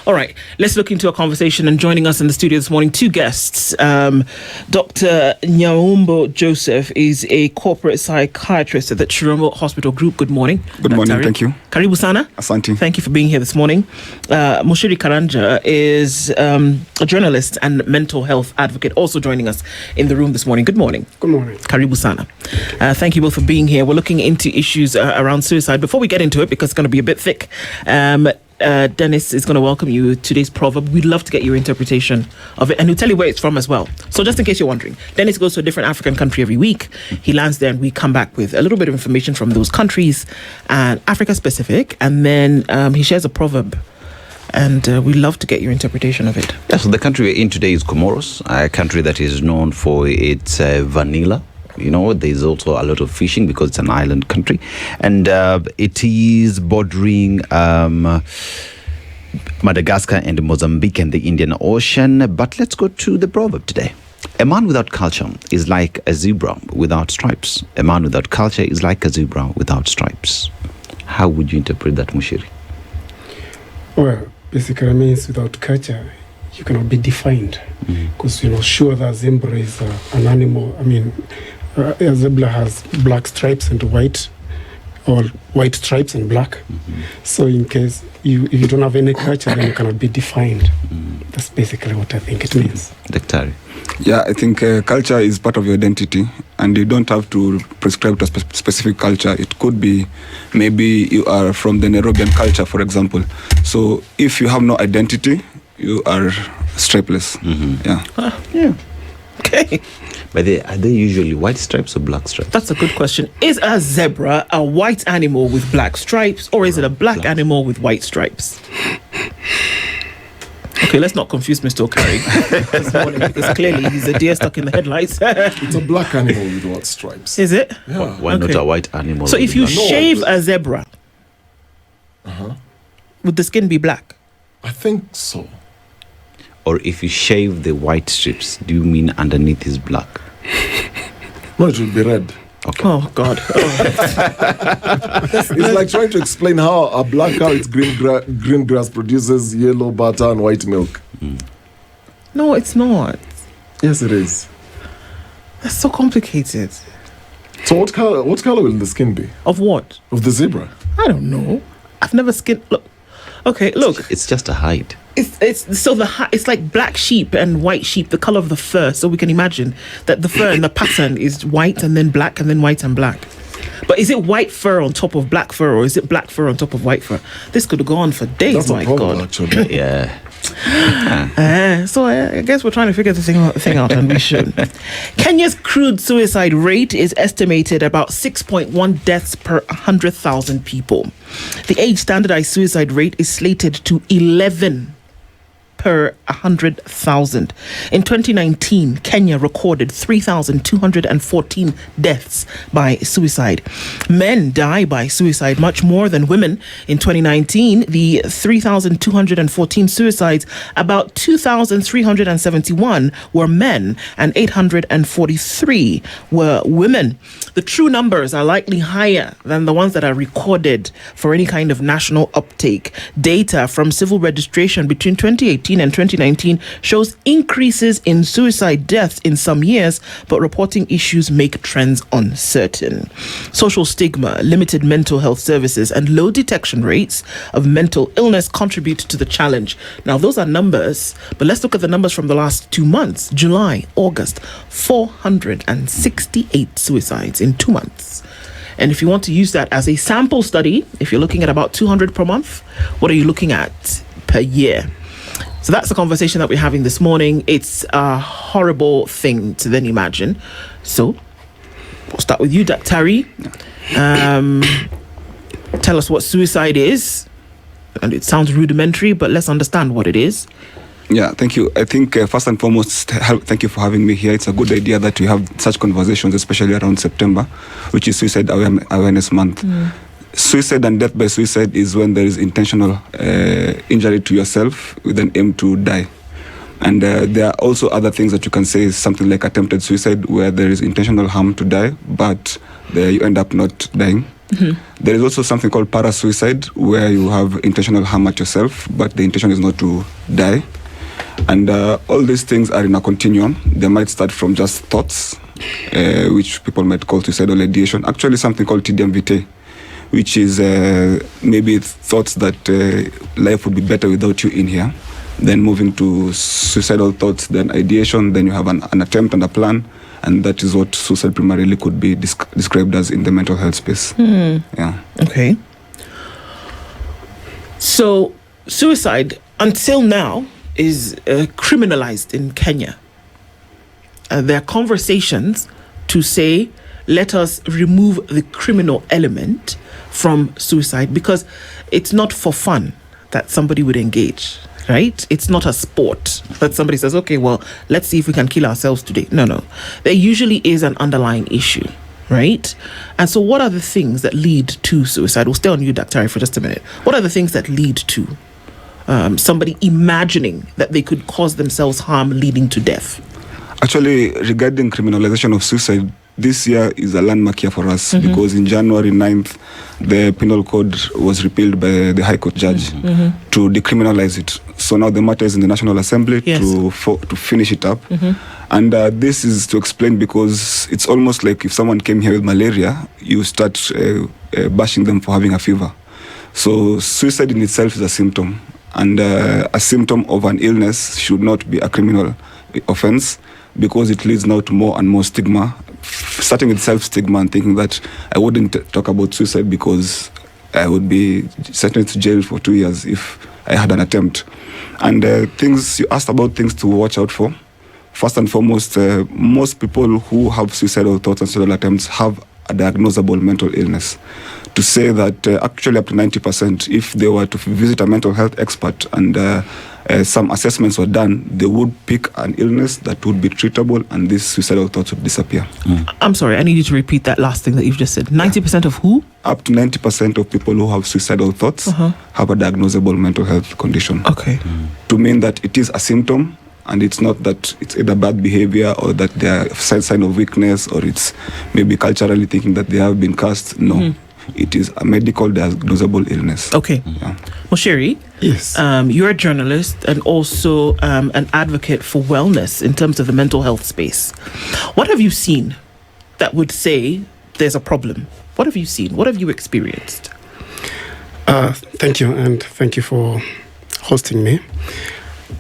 All right, let's look into a conversation. And joining us in the studio this morning, two guests. Dr. Nyamiobo Joseph is a corporate psychiatrist at the Chiromo Hospital Group. Good morning. Good morning, thank you. Karibu sana. Asante. Thank you for being here this morning. Muchiri Karanja is a journalist and mental health advocate, also joining us in the room this morning. Good morning. Good morning. Karibu sana. Thank you both for being here. We're looking into issues around suicide. Before we get into it, because it's going to be a bit thick, Dennis is going to welcome you to today's proverb. We'd love to get your interpretation of it, and he'll tell you where it's from as well. So just in case you're wondering, Dennis goes to a different African country every week. He lands there and we come back with a little bit of information from those countries, and Africa specific, and then he shares a proverb. And we'd love to get your interpretation of it. Yeah, so the country we're in today is Comoros, a country that is known for its vanilla. You know, there's also a lot of fishing because it's an island country. And it is bordering Madagascar and Mozambique and the Indian Ocean. But let's go to the proverb today. A man without culture is like a zebra without stripes. A man without culture is like a zebra without stripes. How would you interpret that, Muchiri? Well, basically means without culture, you cannot be defined. Because, sure, the zebra is an animal. I mean, a zebra has black stripes and white, or white stripes and black. So in case if you don't have any culture, then you cannot be defined. That's basically what I think it means. Dr. Yeah, I think culture is part of your identity, and you don't have to prescribe to a specific culture. It could be maybe you are from the Nairobian culture, for example. So if you have no identity, you are stripeless. Yeah. Okay. But are they usually white stripes or black stripes? That's a good question. Is a zebra a white animal with black stripes, or is it a black animal with white stripes? Okay, let's not confuse Mr. Okari this morning, because clearly he's a deer stuck in the headlights. It's a black animal with white stripes. Is it? Yeah. Why not a white animal? So if you shave a zebra, would the skin be black? I think so. Or if you shave the white strips, do you mean underneath is black? No, it will be red. Okay. Oh, God. It's like trying to explain how a black cow with green grass produces yellow butter and white milk. No, it's not. Yes, it is. That's so complicated. So what color will the skin be? Of what? Of the zebra? I don't know. I've never skinned. Look. Okay, look. It's just a hide. It's like black sheep and white sheep, the color of the fur. So we can imagine that the fur and the pattern is white and then black and then white and black. But is it white fur on top of black fur, or is it black fur on top of white fur? This could go on for days. That's my a problem, God. actually. Yeah. So I guess we're trying to figure the thing out, and we should. Kenya's crude suicide rate is estimated about 6.1 deaths per 100,000 people. The age standardized suicide rate is slated to 11 per 100,000. In 2019, Kenya recorded 3,214 deaths by suicide. Men die by suicide much more than women. In 2019, the 3,214 suicides, about 2,371 were men and 843 were women. The true numbers are likely higher than the ones that are recorded for any kind of national uptake. Data from civil registration between 2018 and 2019 shows increases in suicide deaths in some years, but reporting issues make trends uncertain. Social stigma, limited mental health services, and low detection rates of mental illness contribute to the challenge. Now, those are numbers, but let's look at the numbers from the last 2 months. July, August, 468 suicides in 2 months. And if you want to use that as a sample study, if you're looking at about 200 per month, what are you looking at per year? So that's the conversation that we're having this morning. It's a horrible thing to then imagine. So we'll start with you, Dr. Tell us what suicide is. And it sounds rudimentary, but let's understand what it is. Yeah, thank you. I think first and foremost, thank you for having me here. It's a good idea that we have such conversations, especially around September, which is Suicide Awareness Month. Suicide and death by suicide is when there is intentional injury to yourself with an aim to die. And there are also other things that you can say, something like attempted suicide, where there is intentional harm to die, but you end up not dying. There is also something called para-suicide, where you have intentional harm at yourself, but the intention is not to die. And all these things are in a continuum. They might start from just thoughts, which people might call suicidal ideation. Actually, something called tedium vitae, which is maybe thoughts that life would be better without you in here. Then moving to suicidal thoughts, then ideation, then you have an attempt and a plan. And that is what suicide primarily could be described as in the mental health space. Yeah. Okay. So, suicide, until now, is criminalized in Kenya. There are conversations to say, let us remove the criminal element from suicide, because it's not for fun that somebody would engage. Right? It's not a sport that somebody says, okay, well, let's see if we can kill ourselves today. No. There usually is an underlying issue, right? And so what are the things that lead to suicide? We'll stay on you, Dr. for just a minute. What are the things that lead to somebody imagining that they could cause themselves harm leading to death? Actually, regarding criminalization of suicide, this year is a landmark year for us because in January 9th, the penal code was repealed by the High Court judge to decriminalize it. So now the matter is in the National Assembly to finish it up. And this is to explain, because it's almost like if someone came here with malaria, you start bashing them for having a fever. So suicide in itself is a symptom. And a symptom of an illness should not be a criminal offense, because it leads now to more and more stigma, starting with self-stigma and thinking that I wouldn't talk about suicide because I would be sentenced to jail for 2 years if I had an attempt. And things you asked about, things to watch out for. First and foremost, most people who have suicidal thoughts and suicidal attempts have a diagnosable mental illness. To say that actually up to 90%, if they were to visit a mental health expert and some assessments were done, they would pick an illness that would be treatable, and these suicidal thoughts would disappear. I'm sorry, I need you to repeat that last thing that you've just said. 90% of who? Up to 90% of people who have suicidal thoughts have a diagnosable mental health condition. Okay. To mean that it is a symptom, and it's not that it's either bad behavior or that they are sign of weakness, or it's maybe culturally thinking that they have been cursed. No. It is a medical diagnosable illness. Okay. Yeah. Muchiri, Yes. you're a journalist and also an advocate for wellness in terms of the mental health space. What have you seen that would say there's a problem? What have you seen? What have you experienced? Thank you, and thank you for hosting me.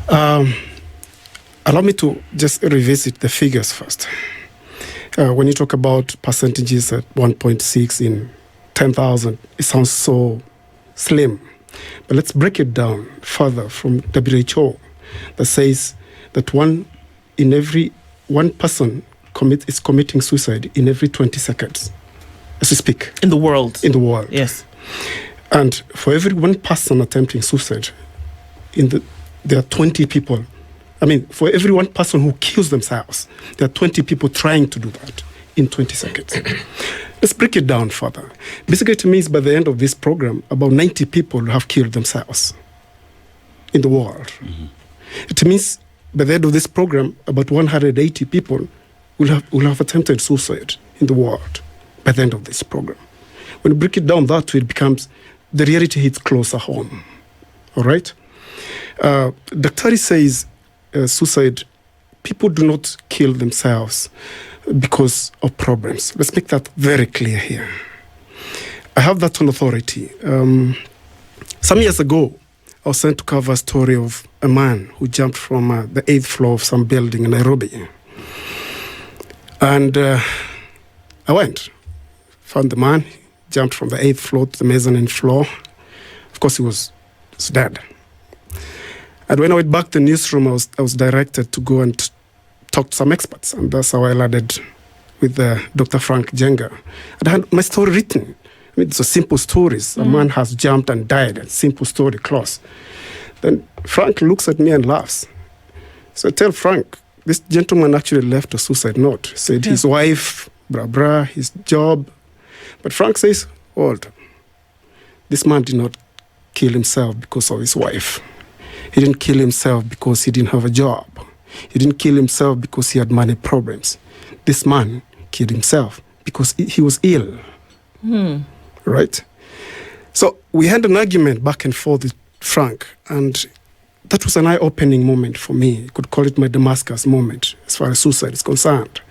Allow me to just revisit the figures first. When you talk about percentages at 1.6 in 10,000, it sounds so slim. But let's break it down further from WHO that says that one person is committing suicide in every 20 seconds, as we speak. In the world. In the world. Yes. And for every one person attempting suicide, there are 20 people. For every one person who kills themselves, there are 20 people trying to do that in 20 seconds. Let's break it down further. Basically, it means by the end of this program, about 90 people have killed themselves in the world. It means by the end of this program, about 180 people will have attempted suicide in the world by the end of this program. When you break it down that way, it becomes, the reality hits closer home. All right? Dr. says suicide, people do not kill themselves because of problems. Let's make that very clear here. I have that on authority. Some years ago, I was sent to cover a story of a man who jumped from the 8th floor of some building in Nairobi. And I went, found the man, jumped from the 8th floor to the mezzanine floor. Of course, he was dead. And when I went back to the newsroom, I was directed to go and talk to some experts. And that's how I landed with Dr. Frank Jenga. And I had my story written. It's a simple stories. A man has jumped and died. A simple story, close. Then Frank looks at me and laughs. So I tell Frank, this gentleman actually left a suicide note. Said his wife, his job. But Frank says, hold. This man did not kill himself because of his wife. He didn't kill himself because he didn't have a job. He didn't kill himself because he had money problems. This man killed himself because he was ill. right? So we had an argument back and forth with Frank, and that was an eye-opening moment for me. You could call it my Damascus moment as far as suicide is concerned.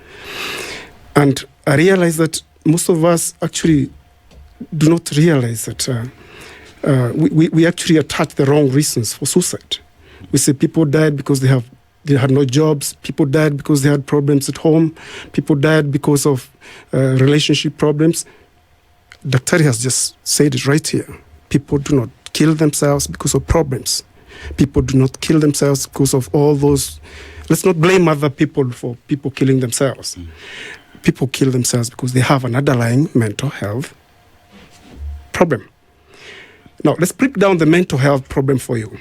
And I realized that most of us actually do not realize that we actually attach the wrong reasons for suicide. We say people died because they had no jobs. People died because they had problems at home. People died because of relationship problems. Dr. has just said it right here. People do not kill themselves because of problems. People do not kill themselves because of all those. Let's not blame other people for people killing themselves. People kill themselves because they have an underlying mental health problem. Now, let's break down the mental health problem for you.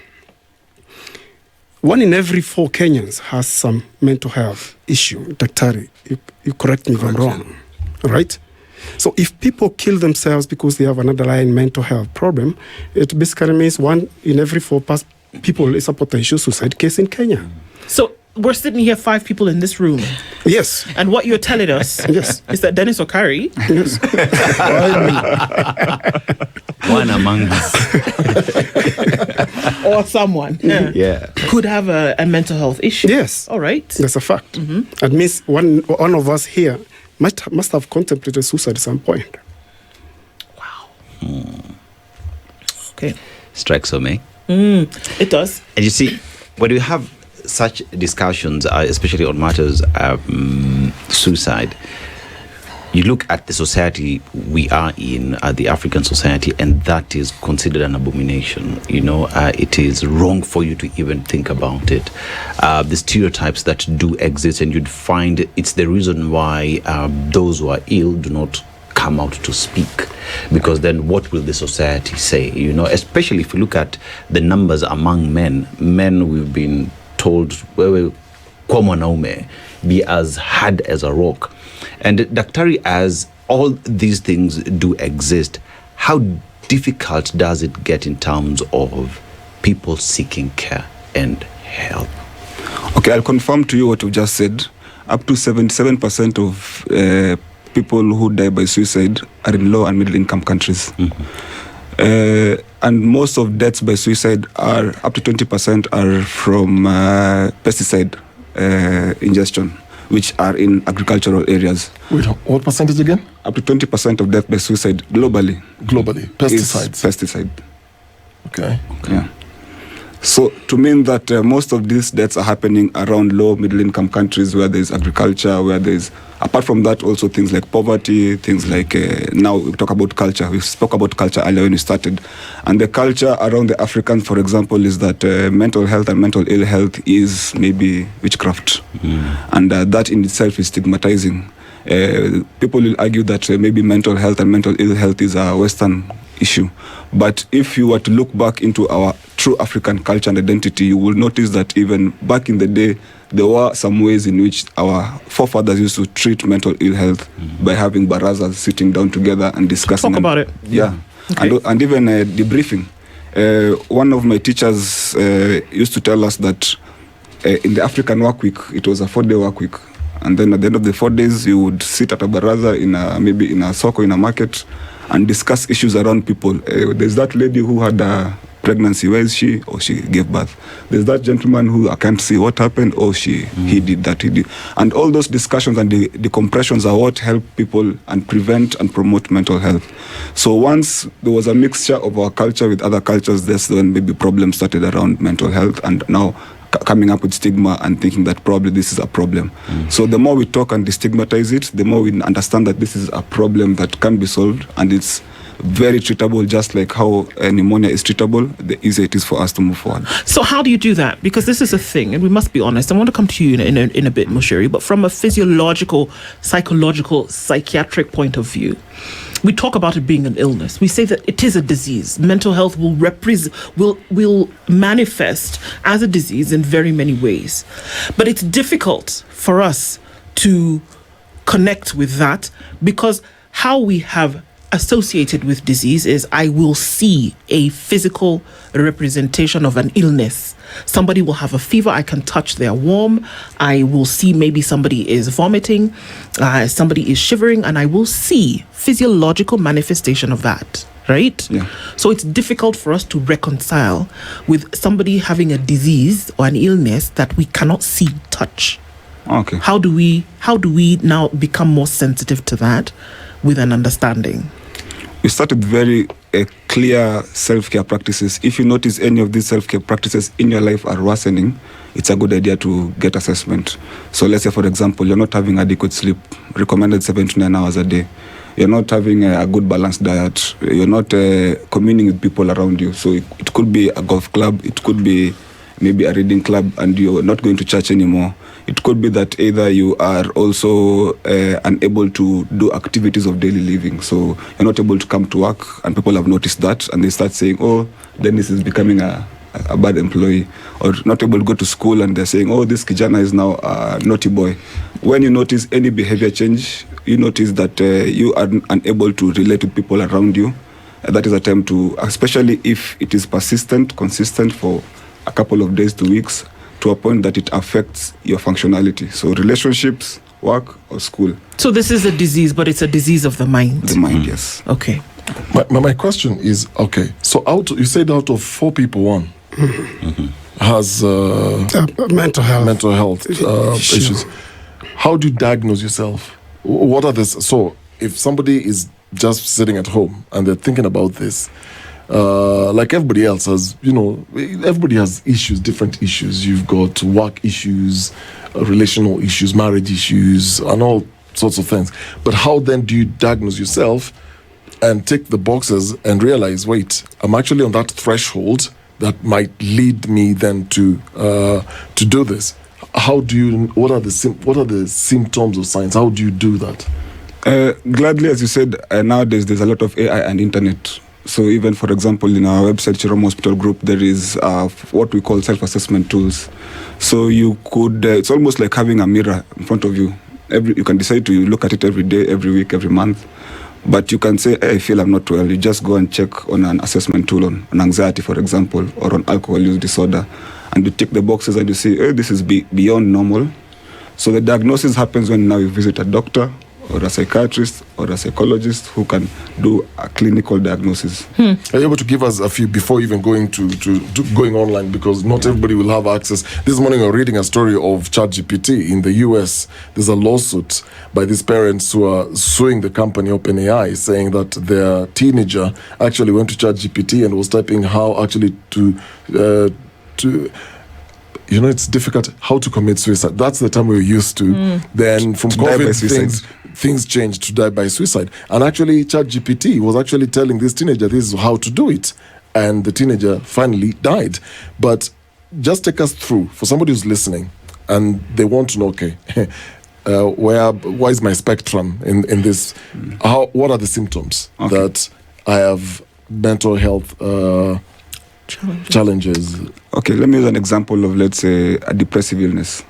1 in every 4 Kenyans has some mental health issue. Daktari, you correct me if I'm wrong. Right? So if people kill themselves because they have an underlying mental health problem, it basically means 1 in every 4 people is a potential suicide case in Kenya. So we're sitting here, 5 people in this room. Yes. And what you're telling us Yes. is that Dennis Okari Yes. One among us. or someone Yeah. could have a mental health issue. Yes. All right. That's a fact. That means one of us here must have contemplated suicide at some point. Okay. Strikes on me. It does. And you see, when you have such discussions, especially on matters suicide, you look at the society we are in, the African society, and that is considered an abomination. You know, it is wrong for you to even think about it. The stereotypes that do exist, and you'd find it's the reason why those who are ill do not come out to speak, because then what will the society say? You know, especially if you look at the numbers among men, we've been told, kwa mwanaume, be as hard as a rock. And Daktari, as all these things do exist, how difficult does it get in terms of people seeking care and help? Okay, I'll confirm to you what you just said. Up to 77% of people who die by suicide are in low and middle income countries. And most of deaths by suicide are up to 20% are from pesticide ingestion, which are in agricultural areas. Wait, what percentage again? Up to 20% of death by suicide globally. Globally, pesticides. Is pesticide. Okay. Yeah. So to mean that most of these deaths are happening around low middle income countries where there's agriculture, where there's, apart from that, also things like poverty, things like, now we talk about culture. We spoke about culture earlier when we started. And the culture around the Africans, for example, is that mental health and mental ill health is maybe witchcraft. And that in itself is stigmatizing. People will argue that maybe mental health and mental ill health is a Western issue. But if you were to look back into our true African culture and identity, you will notice that even back in the day, there were some ways in which our forefathers used to treat mental ill health by having barazas, sitting down together and discussing. Talk about it. Yeah. Okay. And even debriefing. One of my teachers used to tell us that in the African work week, it was a 4-day work week. And then at the end of the 4 days, you would sit at a baraza maybe in a soko, in a market, and discuss issues around people. There's that lady who had a pregnancy. Where is she? Or she gave birth. There's that gentleman who I can't see what happened. Or he did that. He did. And all those discussions and the decompressions are what help people and prevent and promote mental health. So once there was a mixture of our culture with other cultures, that's when maybe problems started around mental health, and now coming up with stigma and thinking that probably this is a problem. So the more we talk and destigmatize it, the more we understand that this is a problem that can be solved, and it's very treatable, just like how pneumonia is treatable, the easier it is for us to move forward. So how do you do that? Because this is a thing, and we must be honest. I want to come to you in a bit, Muchiri, but from a physiological, psychological, psychiatric point of view, we talk about it being an illness. We say that it is a disease. Mental health will manifest as a disease in very many ways. But it's difficult for us to connect with that because how we have associated with disease is I will see a physical representation of an illness. Somebody will have a fever, I can touch their warm. I will see maybe somebody is vomiting, somebody is shivering, and I will see physiological manifestation of that, right? Yeah. So it's difficult for us to reconcile with somebody having a disease or an illness that we cannot see, touch. Okay. How do we now become more sensitive to that with an understanding? We started very clear self-care practices. If you notice any of these self-care practices in your life are worsening, it's a good idea to get assessment. So let's say, for example, you're not having adequate sleep, recommended 7 to 9 hours a day. You're not having a good balanced diet. You're not communing with people around you. So it could be a golf club. It could be maybe a reading club, and you're not going to church anymore. It could be that either you are also unable to do activities of daily living. So you're not able to come to work, and people have noticed that, and they start saying, oh, Dennis is becoming a bad employee. Or not able to go to school, and they're saying, oh, this kijana is now a naughty boy. When you notice any behavior change, you notice that you are unable to relate with people around you. That is a time to, especially if it is persistent, consistent for a couple of days to weeks, to a point that it affects your functionality. So relationships, work, or school. So this is a disease, but it's a disease of the mind. The mind, yes. Okay. My question is, okay, so you said out of 4 people, 1 has mental health issues. How do you diagnose yourself? What are this? So if somebody is just sitting at home and they're thinking about this, like everybody else has, everybody has issues, different issues. You've got work issues, relational issues, marriage issues, and all sorts of things. But how then do you diagnose yourself and tick the boxes and realize, wait, I'm actually on that threshold that might lead me then to do this? What are the symptoms or signs? How do you do that? Gladly, as you said, nowadays there's a lot of AI and internet. So even, for example, in our website, Chiromo Hospital Group, there is what we call self-assessment tools. So you could, it's almost like having a mirror in front of you. You can decide to look at it every day, every week, every month. But you can say, hey, I feel I'm not well. You just go and check on an assessment tool on anxiety, for example, or on alcohol use disorder. And you tick the boxes and you say, hey, this is beyond normal. So the diagnosis happens when now you visit a doctor or a psychiatrist or a psychologist who can do a clinical diagnosis. Are you able to give us a few before even going to going online, because not everybody will have access? This morning I'm reading a story of ChatGPT in the US. There's a lawsuit by these parents who are suing the company OpenAI, saying that their teenager actually went to ChatGPT and was typing how actually to it's difficult how to commit suicide. That's the time we were used to. Then from COVID, things changed to die by suicide. And actually, ChatGPT was actually telling this teenager this is how to do it. And the teenager finally died. But just take us through, for somebody who's listening, and they want to know, okay, why is my spectrum in this? What are the symptoms that I have mental health challenges? Okay, let me use an example of, let's say, a depressive illness.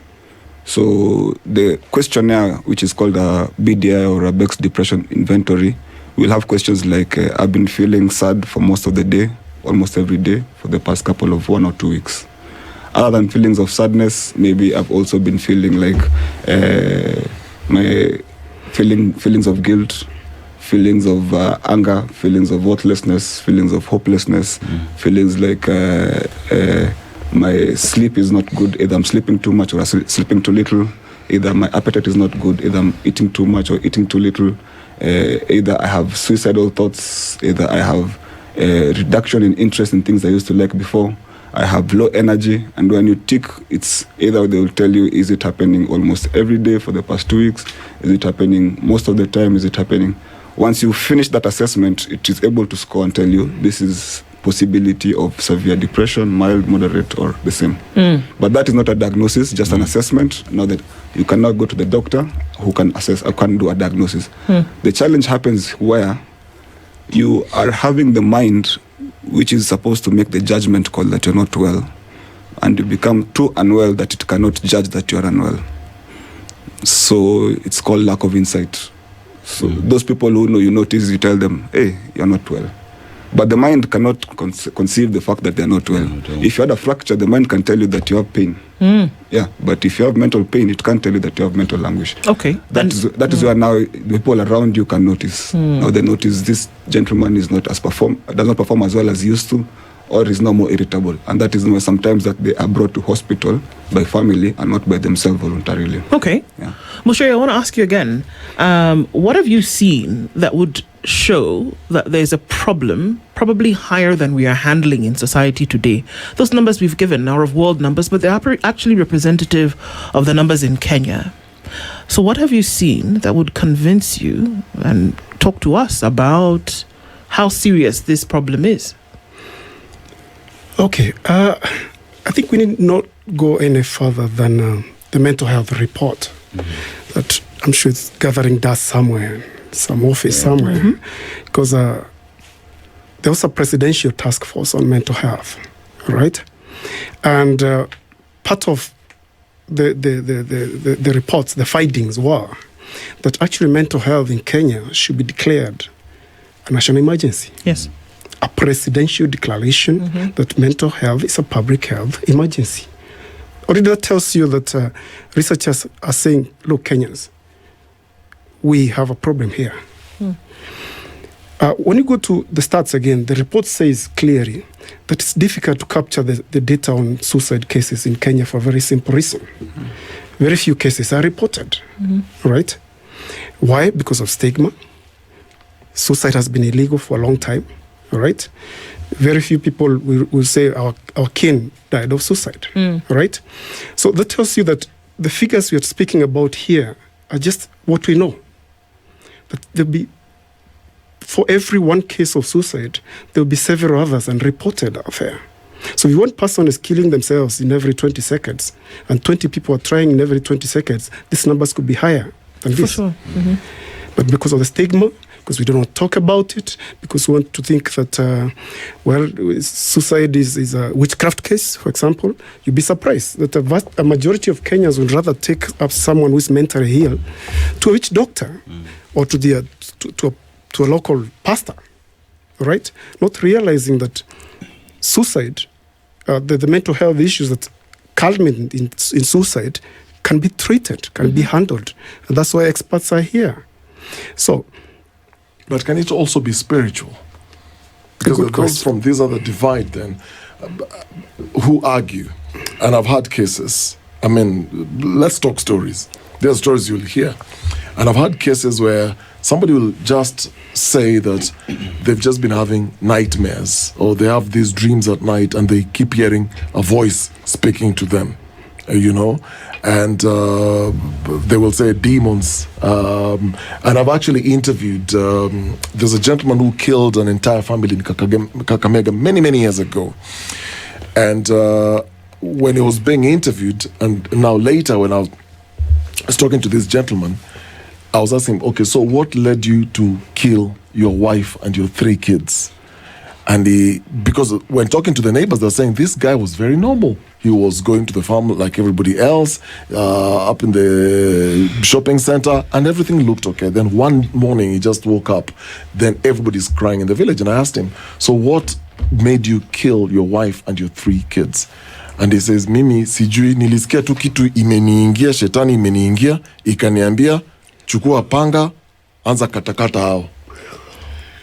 So the questionnaire, which is called a BDI or a Beck's Depression Inventory, will have questions like, I've been feeling sad for most of the day, almost every day, for the past couple of 1 or 2 weeks. Other than feelings of sadness, maybe I've also been feeling like my feelings of guilt, feelings of anger, feelings of worthlessness, feelings of hopelessness, feelings like my sleep is not good. Either I'm sleeping too much or I'm sleeping too little. Either my appetite is not good. Either I'm eating too much or eating too little. Either I have suicidal thoughts. Either I have a reduction in interest in things I used to like before. I have low energy. And when you tick, it's either they will tell you, is it happening almost every day for the past 2 weeks? Is it happening most of the time? Is it happening? Once you finish that assessment, it is able to score and tell you this is possibility of severe depression, mild, moderate, or the same. But that is not a diagnosis, just an assessment. Now that you cannot go to the doctor who can assess or can do a diagnosis. The challenge happens where you are having the mind which is supposed to make the judgment call that you're not well, and you become too unwell that it cannot judge that you're unwell. So it's called lack of insight. So those people who know you notice, you tell them, hey, you're not well. But the mind cannot conceive the fact that they're not well. If you had a fracture, the mind can tell you that you have pain. Yeah, but if you have mental pain, it can't tell you that you have mental anguish. Okay. That is where now the people around you can notice. Now they notice this gentleman is not does not perform as well as he used to, or is no more irritable. And that is why sometimes that they are brought to hospital by family and not by themselves voluntarily. Okay. Yeah. Muchiri, I want to ask you again, what have you seen that would show that there's a problem, probably higher than we are handling in society today? Those numbers we've given are of world numbers, but they're actually representative of the numbers in Kenya. So what have you seen that would convince you and talk to us about how serious this problem is? Okay, I think we need not go any further than the mental health report that I'm sure it's gathering dust somewhere, some office somewhere, because there was a presidential task force on mental health, right? And part of the reports, the findings were that actually mental health in Kenya should be declared a national emergency. Yes. A presidential declaration that mental health is a public health emergency. Already that tells you that researchers are saying, look, Kenyans, we have a problem here. When you go to the stats again, the report says clearly that it's difficult to capture the data on suicide cases in Kenya for a very simple reason. Very few cases are reported, right? Why? Because of stigma. Suicide has been illegal for a long time. All right, very few people will say our kin died of suicide. Right, so that tells you that the figures we are speaking about here are just what we know. That there'll be, for every one case of suicide, there will be several others unreported out there. So if one person is killing themselves in every 20 seconds, and 20 people are trying in every 20 seconds, these numbers could be higher than this. For sure. But because of the stigma, because we don't want to talk about it, because we want to think that, suicide is a witchcraft case, for example, you'd be surprised that a majority of Kenyans would rather take up someone who is mentally ill to a witch doctor or to a local pastor, right? Not realizing that suicide, the mental health issues that culminate in suicide can be treated, can be handled. And that's why experts are here. So, but can it also be spiritual? Because it goes from these other divide then, who argue. And I've had cases. I mean, let's talk stories. There are stories you'll hear. And I've had cases where somebody will just say that they've just been having nightmares, or they have these dreams at night and they keep hearing a voice speaking to them, and they will say demons. And I've actually interviewed, there's a gentleman who killed an entire family in Kakamega many years ago. And when he was being interviewed, and now later when I was talking to this gentleman, I was asking him, okay, so what led you to kill your wife and your 3 kids? And because when talking to the neighbors, they're saying this guy was very normal. He was going to the farm like everybody else, up in the shopping center, and everything looked okay. Then one morning he just woke up. Then everybody's crying in the village. And I asked him, so what made you kill your wife and your 3 kids? And he says, mimi sijui, nilisikia tu kitu imeniingia, shetani imeniingia, ikaniambia, chukua panga, anza katakata hao.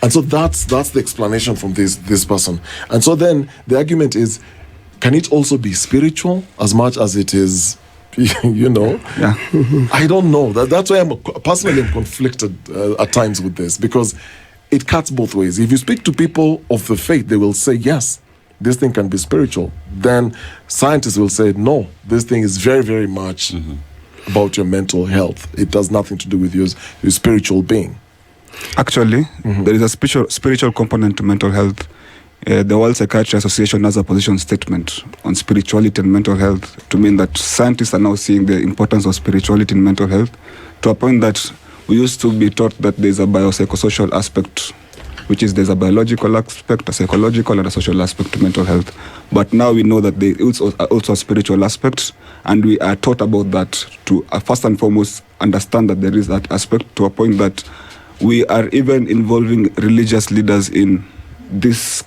And so that's the explanation from this person. And so then the argument is, can it also be spiritual as much as it is, Yeah. I don't know. That's why I'm personally conflicted at times with this, because it cuts both ways. If you speak to people of the faith, they will say, yes, this thing can be spiritual. Then scientists will say, no, this thing is very, very much about your mental health. It has nothing to do with your spiritual being. Actually, there is a spiritual component to mental health. The World Psychiatry Association has a position statement on spirituality and mental health, to mean that scientists are now seeing the importance of spirituality in mental health, to a point that we used to be taught that there's a biopsychosocial aspect, which is there's a biological aspect, a psychological and a social aspect to mental health. But now we know that there is also a spiritual aspect, and we are taught about that to first and foremost understand that there is that aspect, to a point that We are even involving religious leaders in this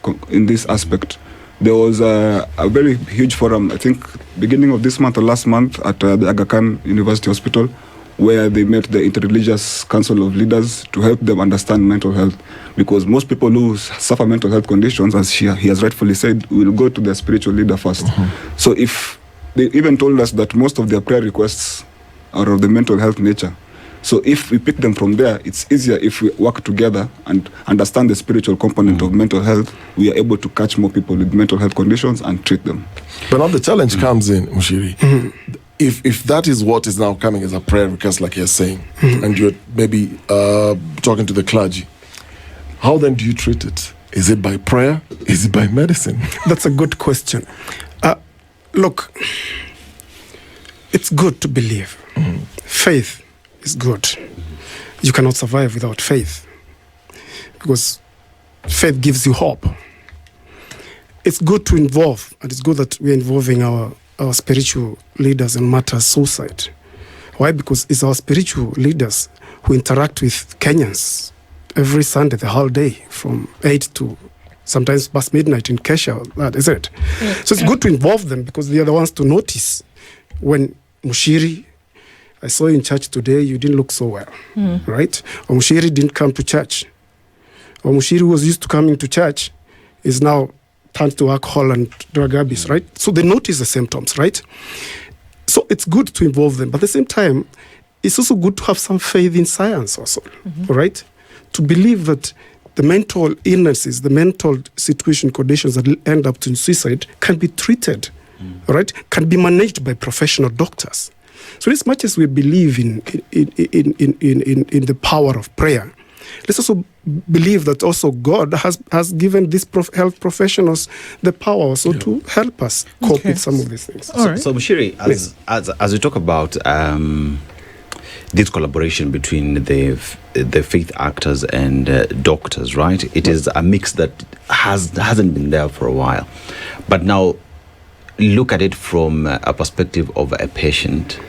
aspect. There was a very huge forum, I think, beginning of this month or last month at the Aga Khan University Hospital, where they met the Interreligious Council of Leaders to help them understand mental health. Because most people who suffer mental health conditions, as he has rightfully said, will go to their spiritual leader first. So if they even told us that most of their prayer requests are of the mental health nature. So if we pick them from there, it's easier if we work together and understand the spiritual component of mental health. We are able to catch more people with mental health conditions and treat them. But now the challenge comes in, Muchiri. If that is what is now coming as a prayer request, like you're saying, and you're maybe talking to the clergy, how then do you treat it? Is it by prayer? Is it by medicine? That's a good question. Look, it's good to believe. Faith is good. You cannot survive without faith, because faith gives you hope. It's good to involve, and it's good that we're involving our spiritual leaders in matters suicide. Why? Because it's our spiritual leaders who interact with Kenyans every Sunday, the whole day, from 8 to sometimes past midnight in Kesha, that is it. So it's good to involve them, because they are the ones to notice when Muchiri, I saw you in church today, you didn't look so well, right? Or Muchiri didn't come to church. Or Muchiri was used to coming to church, is now turned to alcohol and drug abuse, right? So they notice the symptoms, right? So it's good to involve them. But at the same time, it's also good to have some faith in science also, right? To believe that the mental illnesses, the mental situation conditions that end up in suicide can be treated, right? Can be managed by professional doctors. So as much as we believe in the power of prayer, let's also believe that also God has given these health professionals the power also to help us cope with some of these things. So Muchiri, as we talk about this collaboration between the faith actors and doctors, right? It is a mix that hasn't been there for a while. But now look at it from a perspective of a patient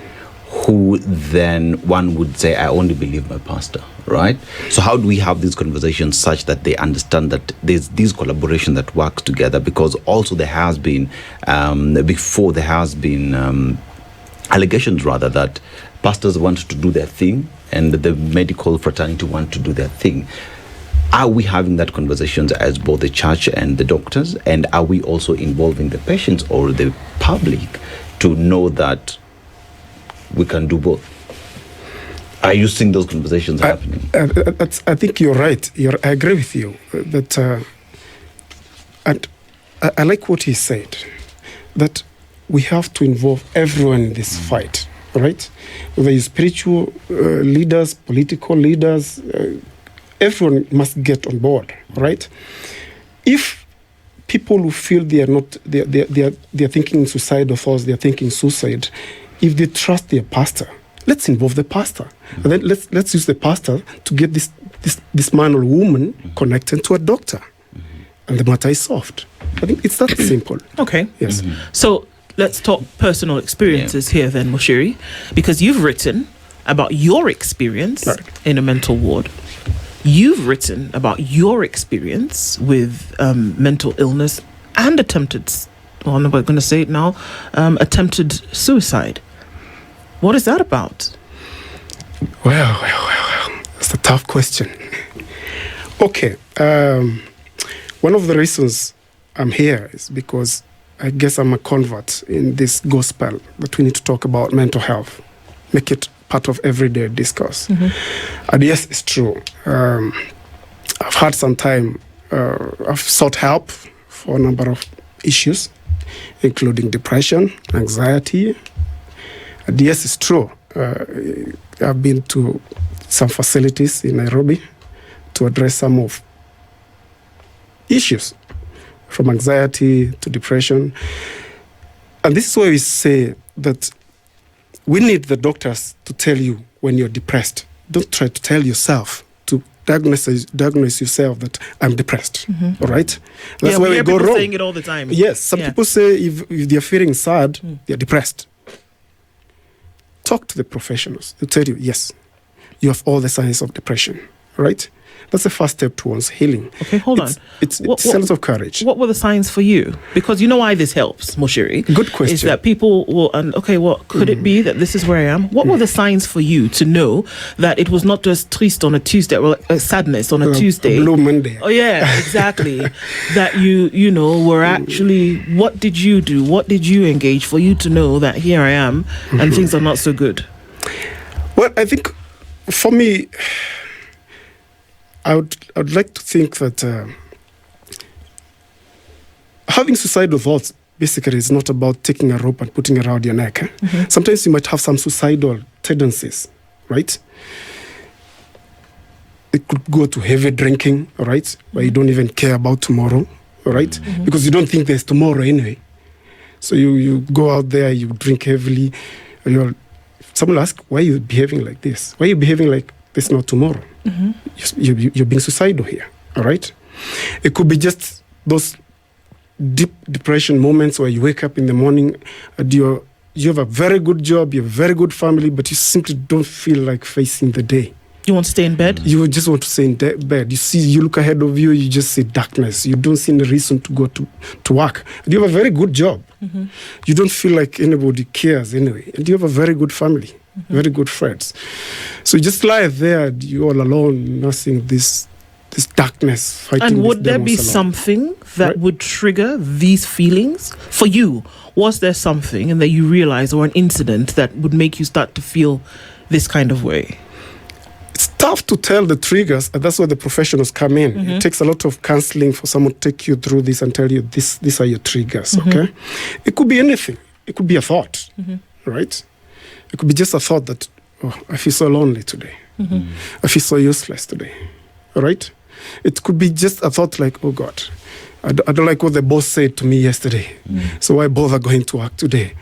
who then one would say, I only believe my pastor, right? So how do we have these conversations such that they understand that there's this collaboration that works together? Because also there has been, before there has been allegations rather that pastors want to do their thing and the medical fraternity want to do their thing. Are we having that conversations as both the church and the doctors? And are we also involving the patients or the public to know that we can do both? Are you seeing those conversations happening? I think you're right. I agree with you. That, and I like what he said, that we have to involve everyone in this fight, right? Whether you're spiritual leaders, political leaders, everyone must get on board, right? If people who feel they are thinking suicidal thoughts, they are thinking suicide, if they trust their pastor, let's involve the pastor, and then let's use the pastor to get this man or woman connected to a doctor, and the matter is solved. I think it's that simple. Okay. Yes. So let's talk personal experiences here then, Muchiri, because you've written about your experience in a mental ward. You've written about your experience with mental illness and attempted suicide. What is that about? Well, that's a tough question. Okay. One of the reasons I'm here is because I guess I'm a convert in this gospel that we need to talk about mental health, make it part of everyday discourse. And yes, it's true. I've had some time, I've sought help for a number of issues, including depression, anxiety. And yes, it's true. I've been to some facilities in Nairobi to address some of issues, from anxiety to depression. And this is why we say that we need the doctors to tell you when you're depressed. Don't try to tell yourself, to diagnose yourself that I'm depressed. All right? That's where we go wrong. Saying it all the time. Yes, some people say if they're feeling sad, they're depressed. Talk to the professionals. They'll tell you, yes, you have all the signs of depression. right? That's the first step towards healing. Okay, hold on. It's sense of courage. What were the signs for you? Because you know why this helps, Muchiri. Good question. Is that people will, could it be that this is where I am? What were the signs for you to know that it was not just triste on a Tuesday, or sadness on a Tuesday? Blue Monday. Oh, yeah, exactly. That you were actually, what did you do? What did you engage for you to know that here I am and things are not so good? Well, I think for me, I would like to think that having suicidal thoughts basically is not about taking a rope and putting it around your neck. Sometimes you might have some suicidal tendencies, right? It could go to heavy drinking, all right, where you don't even care about tomorrow, all right, because you don't think there's tomorrow anyway. So you go out there, you drink heavily, and someone will ask, why are you behaving like this? Why are you behaving like this not tomorrow? You're being suicidal here, all right? It could be just those deep depression moments where you wake up in the morning and you have a very good job, you have a very good family, but you simply don't feel like facing the day. You want to stay in bed? You just want to stay in bed. You look ahead of you, you just see darkness. You don't see any reason to go to work. And you have a very good job. You don't feel like anybody cares anyway. And you have a very good family, very good friends. So you just lie there, you're all alone, nursing this darkness, fighting. And would there be alone. something that would trigger these feelings for you? Was there something and that you realize, or an incident that would make you start to feel this kind of way? It's tough to tell the triggers, and that's where the professionals come in. It takes a lot of counseling for someone to take you through this and tell you these are your triggers, okay? It could be anything. It could be a thought, right? It could be just a thought that, I feel so lonely today. I feel so useless today, all right? It could be just a thought like, oh God, I don't like what the boss said to me yesterday, so why bother going to work today?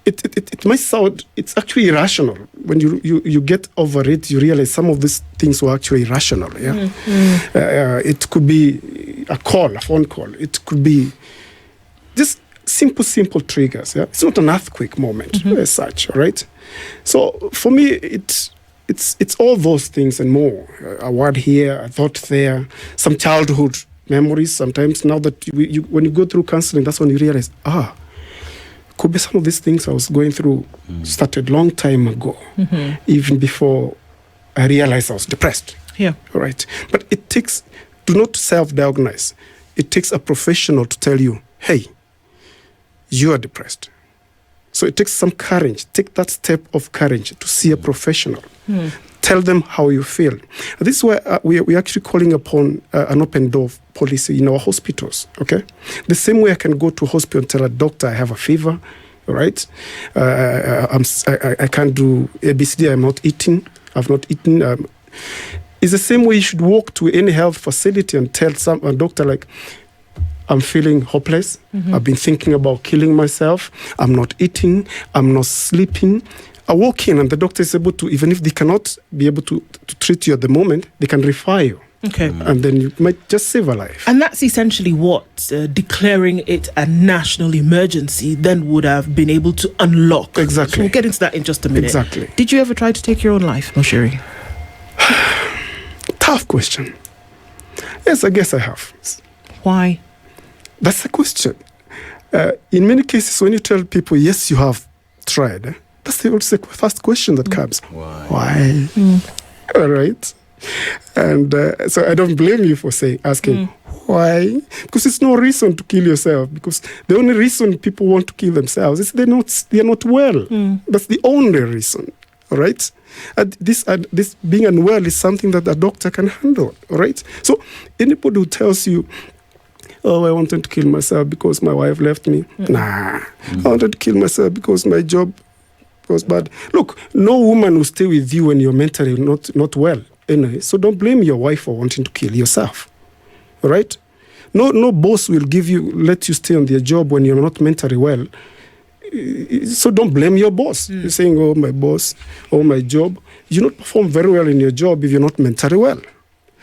It might sound, it's actually irrational. When you get over it, you realize some of these things were actually irrational. Yeah, it could be a phone call. It could be just simple triggers. Yeah, it's not an earthquake moment as such. All right. So for me, it's all those things and more. A word here, a thought there, some childhood memories. Sometimes now that when you go through counseling, that's when you realize, could be some of these things I was going through started long time ago, even before I realized I was depressed. Yeah. All right. But do not self-diagnose. It takes a professional to tell you, hey, you are depressed. So it takes some courage. Take that step of courage to see a professional. Tell them how you feel. This is where we're actually calling upon an open door policy in our hospitals, okay? The same way I can go to a hospital and tell a doctor I have a fever, all right? I can't do ABCD, I'm not eating, I've not eaten. It's the same way you should walk to any health facility and tell a doctor like, I'm feeling hopeless, I've been thinking about killing myself, I'm not eating, I'm not sleeping. I walk in and the doctor is able to, even if they cannot be able to treat you at the moment, they can refer you. Okay. And then you might just save a life. And that's essentially what declaring it a national emergency then would have been able to unlock. Exactly. So we'll get into that in just a minute. Exactly. Did you ever try to take your own life, Muchiri? Tough question. Yes, I guess I have. Why? That's the question. In many cases, when you tell people, yes, you have tried, that's the first question that comes. Why? All right. And so I don't blame you for asking why, because it's no reason to kill yourself. Because the only reason people want to kill themselves is they're not well. That's the only reason. All right. This being unwell is something that a doctor can handle. All right. So anybody who tells you, I wanted to kill myself because my wife left me. Nah. I wanted to kill myself because my job was bad. Look, no woman will stay with you when you're mentally not well. Anyway, so don't blame your wife for wanting to kill yourself. All right? No boss will let you stay on their job when you're not mentally well. So don't blame your boss. You're saying, oh, my boss, oh, my job. You not perform very well in your job if you're not mentally well.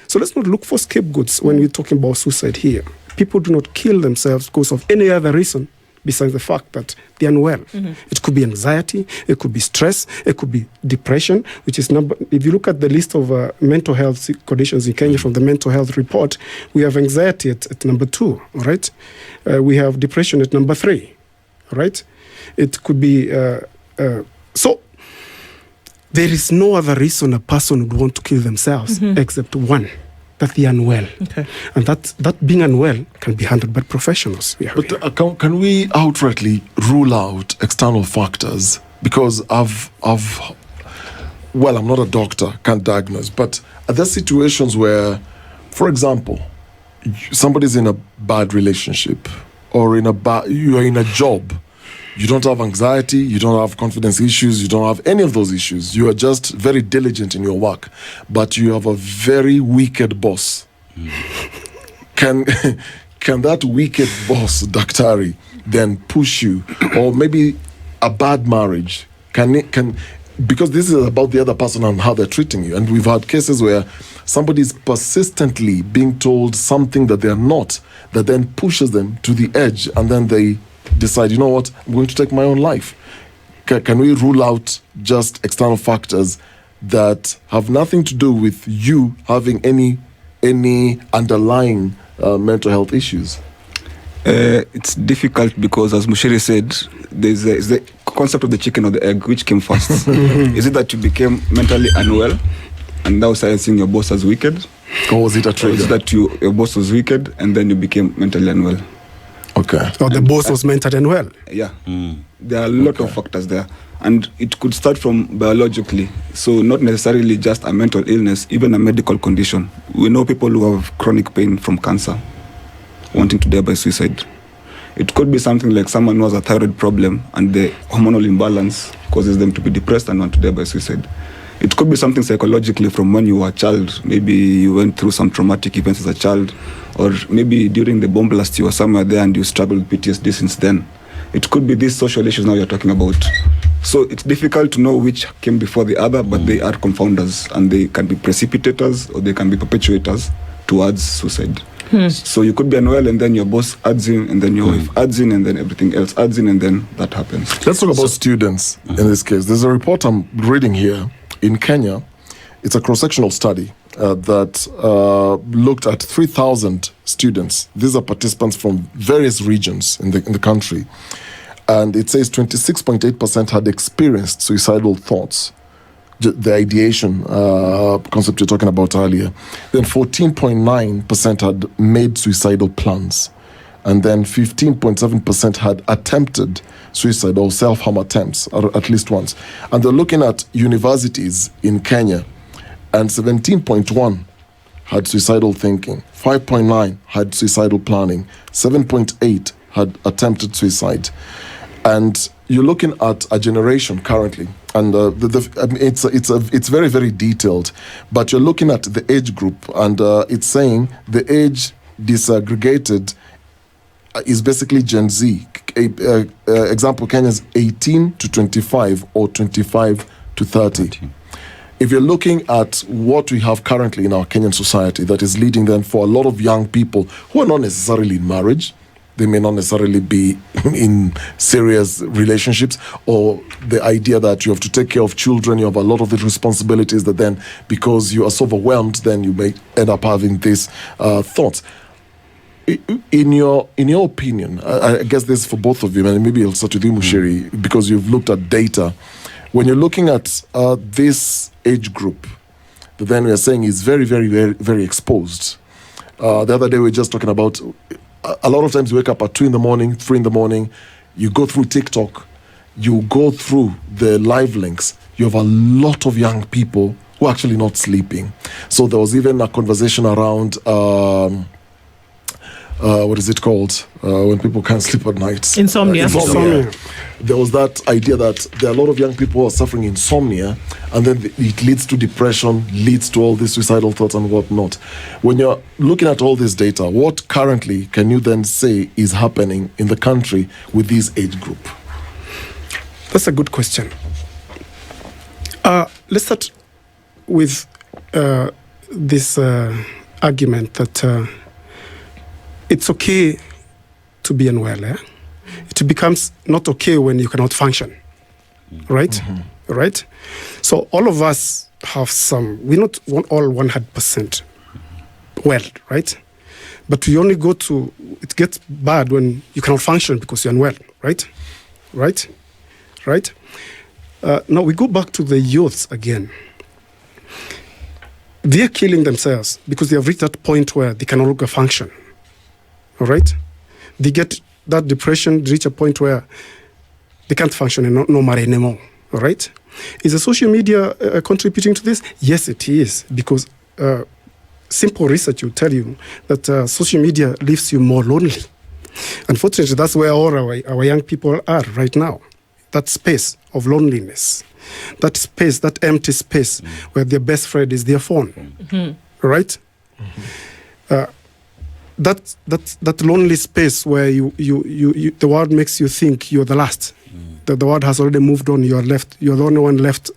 So let's not look for scapegoats when we're talking about suicide here. People do not kill themselves because of any other reason besides the fact that they're unwell. It could be anxiety, it could be stress, it could be depression, which is if you look at the list of mental health conditions in Kenya from the mental health report, we have anxiety at number 2, all right? We have depression at number 3, all right? It could be, so there is no other reason a person would want to kill themselves except one, that they are unwell. Okay. And that being unwell can be handled by professionals. But can we outrightly rule out external factors? Because well, I'm not a doctor, can't diagnose, but are there situations where, for example, somebody's in a bad relationship or you are in a job, you don't have anxiety, you don't have confidence issues, you don't have any of those issues. You are just very diligent in your work, but you have a very wicked boss. Can that wicked boss, Daktari, then push you? Or maybe a bad marriage, because this is about the other person and how they're treating you. And we've had cases where somebody's persistently being told something that they're not, that then pushes them to the edge, and then they decide, you know what, I'm going to take my own life. Can we rule out just external factors that have nothing to do with you having any underlying mental health issues? It's difficult because, as Muchiri said, there's the concept of the chicken or the egg, which came first. Is it that you became mentally unwell and now started seeing your boss as wicked? Or was it a trigger? Or is it that your boss was wicked and then you became mentally unwell? Okay. Or the boss was mentally unwell? Yeah. There are a lot of factors there. And it could start from biologically. So not necessarily just a mental illness, even a medical condition. We know people who have chronic pain from cancer wanting to die by suicide. It could be something like someone who has a thyroid problem and the hormonal imbalance causes them to be depressed and want to die by suicide. It could be something psychologically from when you were a child. Maybe you went through some traumatic events as a child, or maybe during the bomb blast you were somewhere there and you struggled with PTSD since then. It could be these social issues now you're talking about. So it's difficult to know which came before the other, but they are confounders, and they can be precipitators or they can be perpetuators towards suicide. So you could be unwell and then your boss adds in, and then your wife adds in, and then everything else adds in, and then that happens. Let's talk about students in this case. There's a report I'm reading here in Kenya. It's a cross-sectional study that looked at 3,000 students. These are participants from various regions in the country. And it says 26.8% had experienced suicidal thoughts, the ideation concept you're talking about earlier. Then 14.9% had made suicidal plans. And then 15.7% had attempted suicide or self-harm attempts, or at least once. And they're looking at universities in Kenya, and 17.1 had suicidal thinking, 5.9 had suicidal planning, 7.8 had attempted suicide. And you're looking at a generation currently, and it's very, very detailed, but you're looking at the age group, and it's saying the age disaggregated is basically Gen Z. Example, Kenya's 18 to 25 or 25 to 30. If you're looking at what we have currently in our Kenyan society that is leading then for a lot of young people who are not necessarily in marriage, they may not necessarily be in serious relationships, or the idea that you have to take care of children, you have a lot of the responsibilities that then, because you are so overwhelmed, then you may end up having these thoughts. In your opinion, I guess this is for both of you, and maybe I'll start with you, Muchiri, because you've looked at data. When you're looking at this age group, that then we are saying is very, very, very, very exposed. The other day we were just talking about, a lot of times you wake up at 2 in the morning, 3 in the morning, you go through TikTok, you go through the live links, you have a lot of young people who are actually not sleeping. So there was even a conversation around what is it called when people can't sleep at night? Insomnia. There was that idea that there are a lot of young people who are suffering insomnia, and then it leads to depression, leads to all these suicidal thoughts and whatnot. When you're looking at all this data, what currently can you then say is happening in the country with this age group? That's a good question. Let's start with this argument that it's okay to be unwell. it becomes not okay when you cannot function, right? Right? So all of us have we're not all 100% well, right? But we only it gets bad when you cannot function because you're unwell, right? Right? Right? Now we go back to the youths again. They're killing themselves because they have reached that point where they can no longer function. All right? They get that depression, reach a point where they can't function no matter anymore. All right? Is the social media contributing to this? Yes, it is. Because simple research will tell you that social media leaves you more lonely. Unfortunately, that's where all our young people are right now. That space of loneliness. That space, that empty space where their best friend is their phone. Right? That lonely space where you the world makes you think you're the last. That the world has already moved on, you're left, you're the only one left.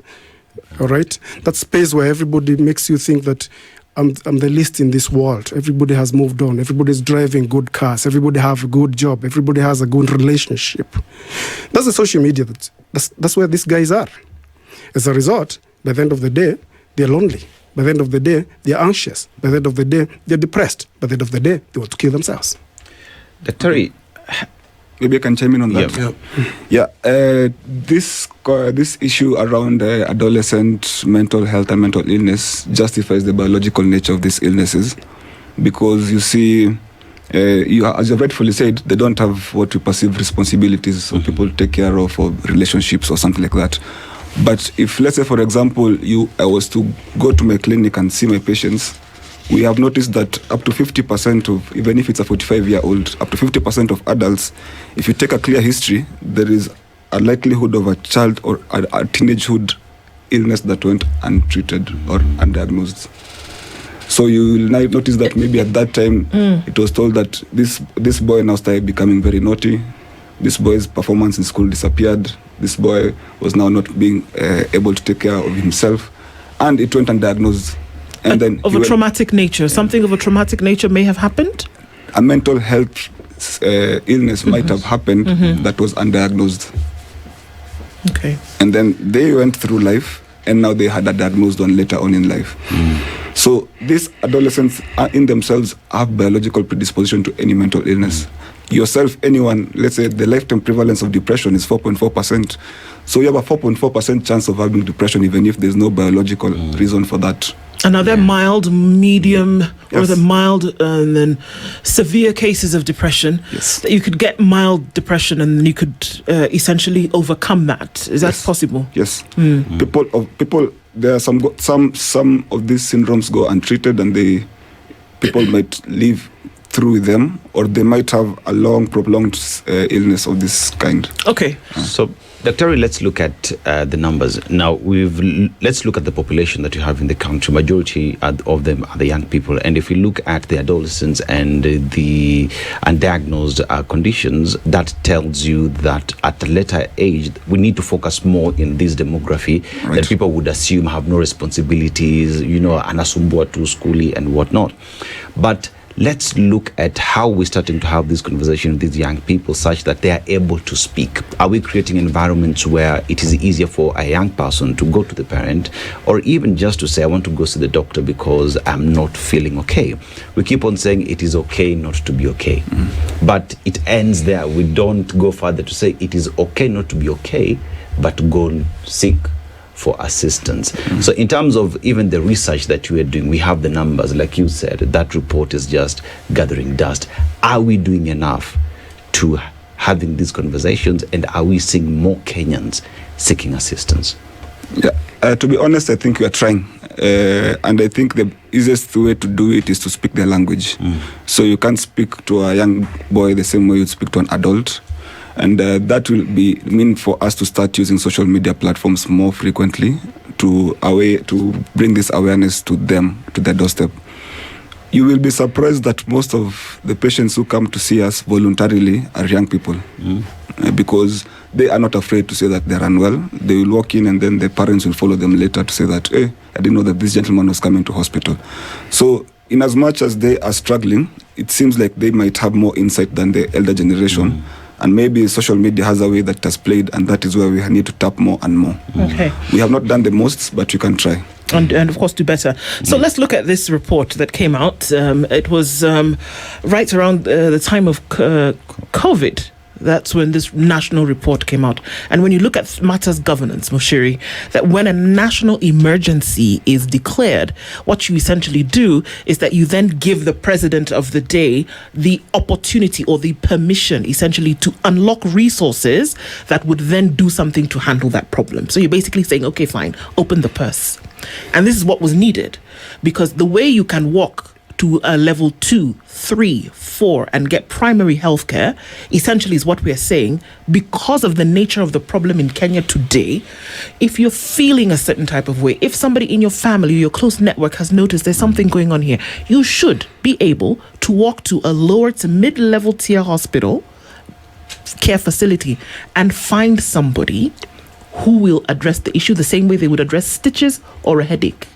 All right? That space where everybody makes you think that I'm the least in this world. Everybody has moved on. Everybody's driving good cars. Everybody have a good job. Everybody has a good relationship. That's the social media. That's where these guys are. As a result, by the end of the day, they're lonely. By the end of the day, they're anxious. By the end of the day, they're depressed. By the end of the day, they want to kill themselves. Dr. Maybe I can chime in on that. This issue around adolescent mental health and mental illness justifies the biological nature of these illnesses, because you see, as you rightfully said, they don't have what we perceive responsibilities, so people take care of, or relationships or something like that. But if, let's say, for example, I was to go to my clinic and see my patients, we have noticed that up to 50% of, even if it's a 45-year-old, up to 50% of adults, if you take a clear history, there is a likelihood of a child or a teenagehood illness that went untreated or undiagnosed. So you will notice that maybe at that time, it was told that this boy now started becoming very naughty. This boy's performance in school disappeared. This boy was now not being able to take care of himself. And it went undiagnosed. And then of a traumatic nature. Something of a traumatic nature may have happened? A mental health illness might have happened that was undiagnosed. Okay. And then they went through life, and now they had a diagnosed one later on in life. So these adolescents in themselves have biological predisposition to any mental illness. Yourself, anyone, let's say the lifetime prevalence of depression is 4.4%. So you have a 4.4% chance of having depression even if there's no biological reason for that. And are there mild, medium, or the mild and then severe cases of depression? Yes. That you could get mild depression and then you could essentially overcome that. Is that possible? Yes. People. There are some of these syndromes go untreated, and people might live through them, or they might have a long, prolonged illness of this kind. Okay. So, Dr. let's look at the numbers. Now, let's look at the population that you have in the country. Majority of them are the young people. And if we look at the adolescents and the undiagnosed conditions, that tells you that at a later age, we need to focus more in this demography that people would assume have no responsibilities, anasumbua to schoolie and whatnot. But let's look at how we're starting to have this conversation with these young people such that they are able to speak. Are we creating environments where it is easier for a young person to go to the parent, or even just to say, I want to go see the doctor because I'm not feeling okay? We keep on saying it is okay not to be okay. But it ends there. We don't go further to say it is okay not to be okay, but go seek for assistance. So in terms of even the research that you are doing, we have the numbers, like you said, that report is just gathering dust. Are we doing enough to having these conversations, and are we seeing more Kenyans seeking assistance? Yeah, to be honest, I think we are trying. And I think the easiest way to do it is to speak their language. So you can't speak to a young boy the same way you'd speak to an adult. And that will mean for us to start using social media platforms more frequently to bring this awareness to them, to their doorstep. You will be surprised that most of the patients who come to see us voluntarily are young people, because they are not afraid to say that they're unwell. They will walk in, and then their parents will follow them later to say that, hey, I didn't know that this gentleman was coming to hospital. So in as much as they are struggling, it seems like they might have more insight than the elder generation. And maybe social media has a way that it has played, and that is where we need to tap more and more. Okay. We have not done the most, but we can try. And of course do better. So let's look at this report that came out. It was right around the time of COVID. That's when this national report came out. And when you look at matters governance, Muchiri, that when a national emergency is declared, what you essentially do is that you then give the president of the day the opportunity or the permission essentially to unlock resources that would then do something to handle that problem. So you're basically saying, okay, fine, open the purse. And this is what was needed, because the way you can walk to a level 2, 3, 4 and get primary health care essentially is what we are saying, because of the nature of the problem in Kenya today. If you're feeling a certain type of way, if somebody in your family, your close network has noticed there's something going on here, you should be able to walk to a lower to mid-level tier hospital care facility and find somebody who will address the issue the same way they would address stitches or a headache.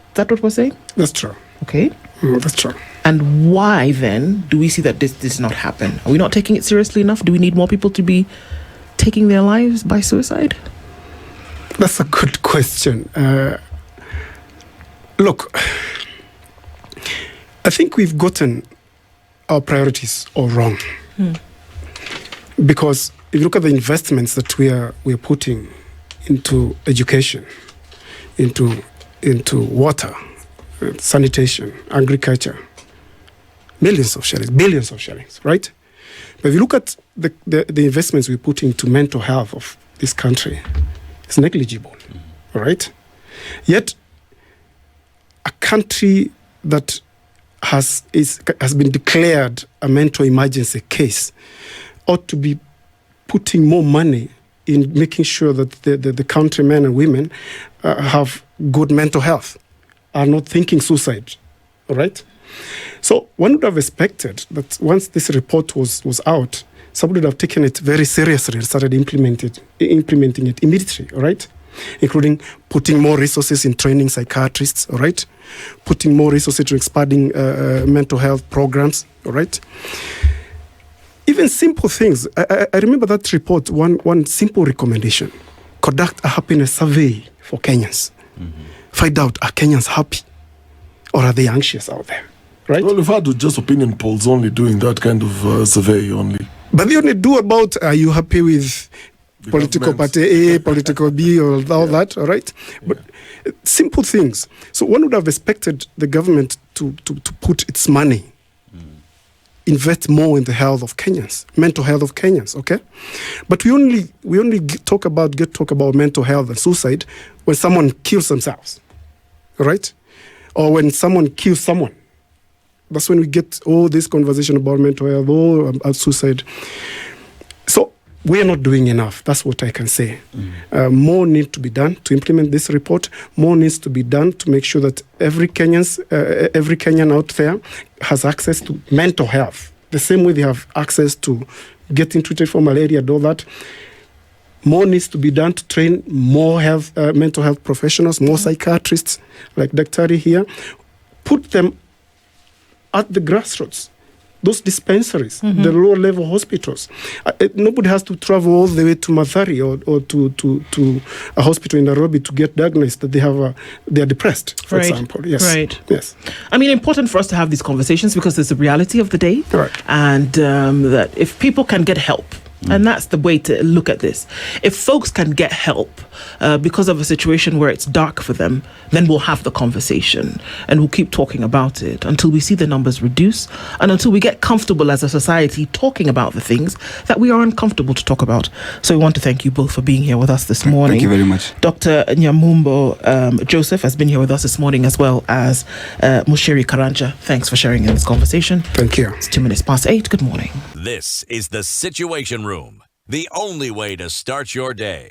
Is that what we're saying? That's true. Okay. That's true. And why then do we see that this does not happen? Are we not taking it seriously enough? Do we need more people to be taking their lives by suicide? That's a good question. Look, I think we've gotten our priorities all wrong. Because if you look at the investments that we're putting into education, into water, sanitation, agriculture, billions of shillings, right? But if you look at the investments we put into mental health of this country, it's negligible, all right? Yet, a country that has been declared a mental emergency case ought to be putting more money in making sure that the countrymen and women have good mental health, are not thinking suicide, all right? So one would have expected that once this report was out, somebody would have taken it very seriously and started implementing it immediately, all right? Including putting more resources in training psychiatrists, all right? Putting more resources to expanding mental health programs, all right? Even simple things. I remember that report, one simple recommendation: conduct a happiness survey for Kenyans. Find out, are Kenyans happy or are they anxious out there, right? Well, we've had just opinion polls only doing that kind of survey only. But they only do about, are you happy with The political governments. party A, political B, or all that, all right? But simple things. So one would have expected the government to put its money, invest more in the health of Kenyans, mental health of Kenyans, okay? But we only talk about mental health and suicide when someone kills themselves, all right? Or when someone kills someone. That's when we get all this conversation about mental health, about suicide. So we are not doing enough. That's what I can say. More needs to be done to implement this report. More needs to be done to make sure that every Kenyan out there has access to mental health, the same way they have access to getting treated for malaria and all that. More needs to be done to train more mental health professionals, more psychiatrists like Daktari here. Put them at the grassroots, those dispensaries, the lower level hospitals. Nobody has to travel all the way to Mathari or to a hospital in Nairobi to get diagnosed that they are depressed, for example. Yes. Right. Yes. I mean, important for us to have these conversations because it's the reality of the day. Right. And that if people can get help, and that's the way to look at this. If folks can get help because of a situation where it's dark for them, then we'll have the conversation and we'll keep talking about it until we see the numbers reduce and until we get comfortable as a society talking about the things that we are uncomfortable to talk about. So we want to thank you both for being here with us this morning. Thank you very much. Dr. Nyamiobo Joseph has been here with us this morning, as well as Muchiri Karanja. Thanks for sharing in this conversation. Thank you. It's 8:02. Good morning. This is the Situation Room, the only way to start your day.